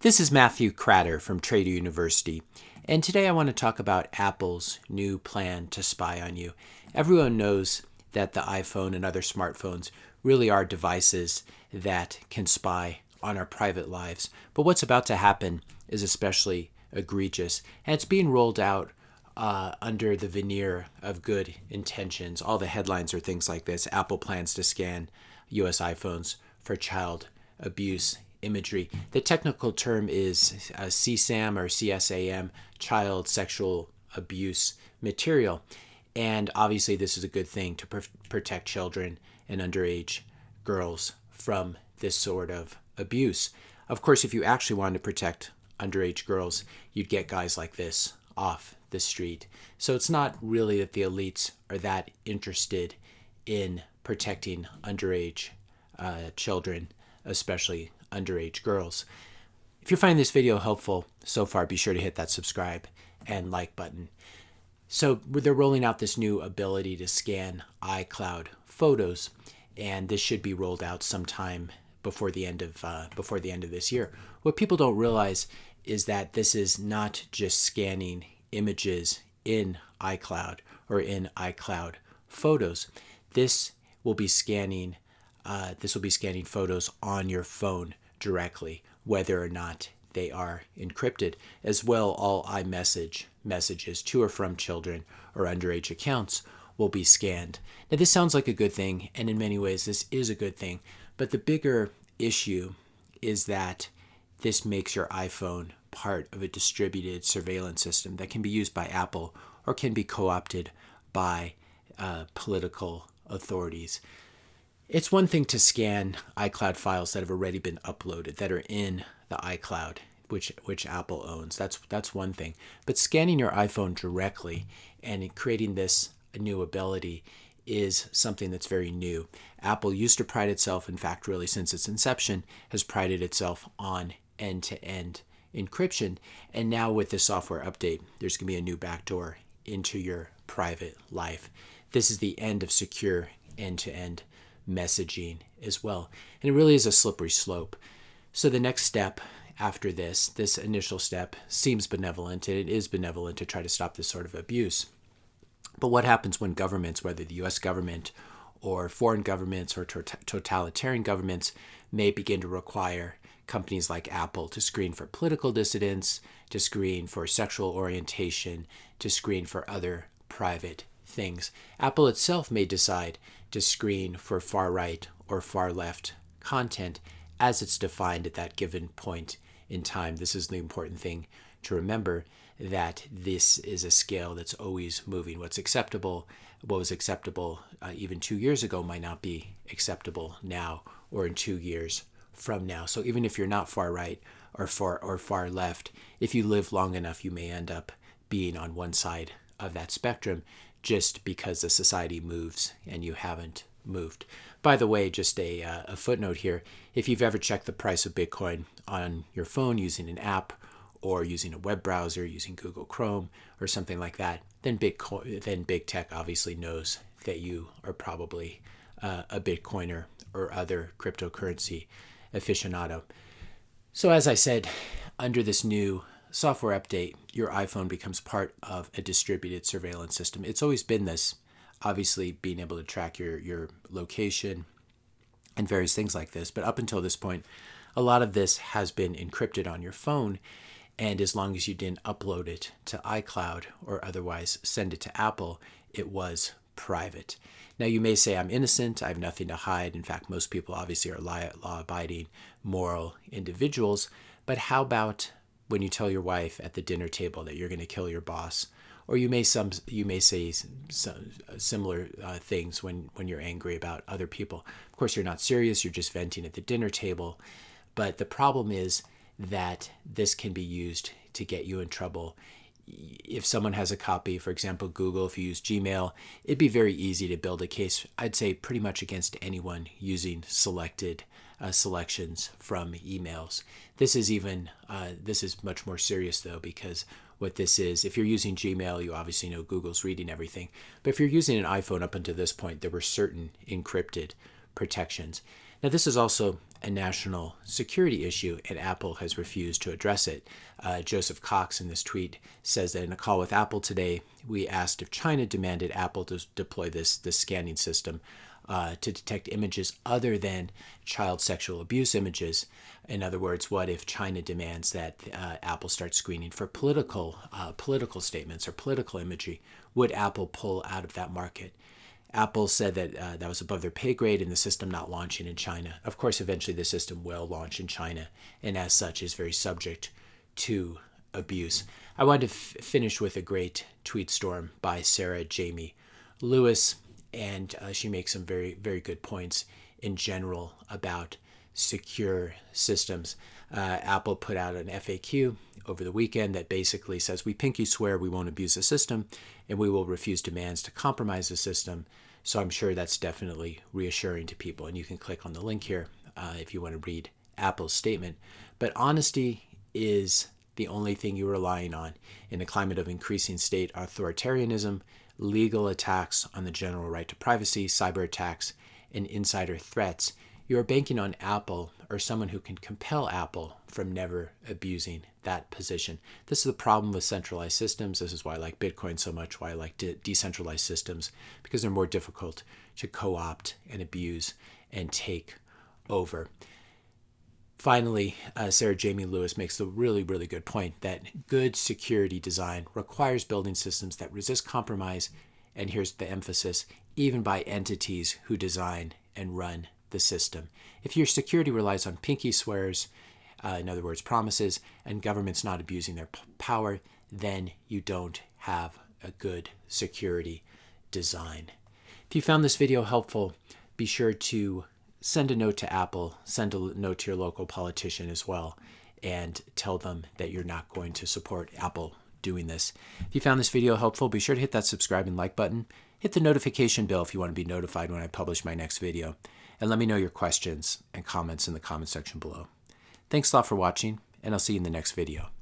This is Matthew Cratter from Trader University, and today I want to talk about Apple's new plan to spy on you. Everyone knows that the iPhone and other smartphones really are devices that can spy on our private lives, but what's about to happen is especially egregious, and it's being rolled out under the veneer of good intentions. All the headlines are things like this: Apple plans to scan U.S. iPhones for child abuse imagery. The technical term is CSAM or CSAM, child sexual abuse material. And obviously this is a good thing to protect children and underage girls from this sort of abuse. Of course, if you actually wanted to protect underage girls, you'd get guys like this off the street. So it's not really that the elites are that interested in protecting underage children, especially underage girls. If you find this video helpful so far, be sure to hit that subscribe and like button. So they're rolling out this new ability to scan iCloud photos, and this should be rolled out sometime before the end of this year. What people don't realize is that this is not just scanning images in iCloud or in iCloud photos. This will be scanning photos on your phone directly, whether or not they are encrypted. As well, all iMessage messages to or from children or underage accounts will be scanned. Now, this sounds like a good thing, and in many ways this is a good thing, but the bigger issue is that this makes your iPhone part of a distributed surveillance system that can be used by Apple or can be co-opted by political authorities. It's one thing to scan iCloud files that have already been uploaded, that are in the iCloud, which Apple owns. That's one thing. But scanning your iPhone directly and creating this new ability is something that's very new. Apple used to pride itself, in fact, really since its inception, has prided itself on end-to-end encryption. And now with this software update, there's going to be a new backdoor into your private life. This is the end of secure end-to-end messaging as well. And it really is a slippery slope. So the next step after this initial step seems benevolent, and it is benevolent to try to stop this sort of abuse. But what happens when governments, whether the US government or foreign governments or totalitarian governments, may begin to require companies like Apple to screen for political dissidents, to screen for sexual orientation, to screen for other private things? Apple itself may decide to screen for far right or far left content as it's defined at that given point in time. This is the important thing to remember, that this is a scale that's always moving. What was acceptable even 2 years ago might not be acceptable now or in 2 years from now. So even if you're not far right or far left, if you live long enough, you may end up being on one side of that spectrum, just because the society moves and you haven't moved. By the way, just a footnote here: if you've ever checked the price of Bitcoin on your phone using an app or using a web browser, using Google Chrome or something like that, then big tech obviously knows that you are probably a Bitcoiner or other cryptocurrency aficionado. So as I said, under this new software update, your iPhone becomes part of a distributed surveillance system. It's always been this, obviously being able to track your location and various things like this. But up until this point, a lot of this has been encrypted on your phone. And as long as you didn't upload it to iCloud or otherwise send it to Apple, it was private. Now, you may say, I'm innocent, I have nothing to hide. In fact, most people obviously are law-abiding, moral individuals. But how about when you tell your wife at the dinner table that you're going to kill your boss? Or you may say some similar things when you're angry about other people. Of course, you're not serious, you're just venting at the dinner table. But the problem is that this can be used to get you in trouble. If someone has a copy, for example, Google, if you use Gmail, it'd be very easy to build a case, I'd say pretty much against anyone using selections from emails. This is much more serious though, because what this is, if you're using Gmail, you obviously know Google's reading everything. But if you're using an iPhone up until this point, there were certain encrypted protections. Now, this is also a national security issue, and Apple has refused to address it. Joseph Cox in this tweet says that in a call with Apple today, we asked if China demanded Apple to deploy this scanning system to detect images other than child sexual abuse images. In other words, what if China demands that Apple start screening for political statements or political imagery? Would Apple pull out of that market? Apple said that that was above their pay grade and the system not launching in China. Of course, eventually the system will launch in China, and as such is very subject to abuse. I wanted to finish with a great tweet storm by Sarah Jamie Lewis, and she makes some very, very good points in general about secure systems. Apple put out an FAQ over the weekend that basically says, we pinky swear we won't abuse the system and we will refuse demands to compromise the system. So I'm sure that's definitely reassuring to people. And you can click on the link here if you want to read Apple's statement. But honesty is the only thing you're relying on in a climate of increasing state authoritarianism, legal attacks on the general right to privacy, cyber attacks, and insider threats. You're banking on Apple or someone who can compel Apple from never abusing that position. This is the problem with centralized systems. This is why I like Bitcoin so much, why I like decentralized systems, because they're more difficult to co-opt and abuse and take over. Finally, Sarah Jamie Lewis makes the really, really good point that good security design requires building systems that resist compromise, and here's the emphasis, even by entities who design and run the system. If your security relies on pinky swears, in other words, promises, and governments not abusing their power, then you don't have a good security design. If you found this video helpful, be sure to send a note to Apple, send a note to your local politician as well, and tell them that you're not going to support Apple doing this. If you found this video helpful, be sure to hit that subscribe and like button. Hit the notification bell if you want to be notified when I publish my next video. And let me know your questions and comments in the comment section below. Thanks a lot for watching, and I'll see you in the next video.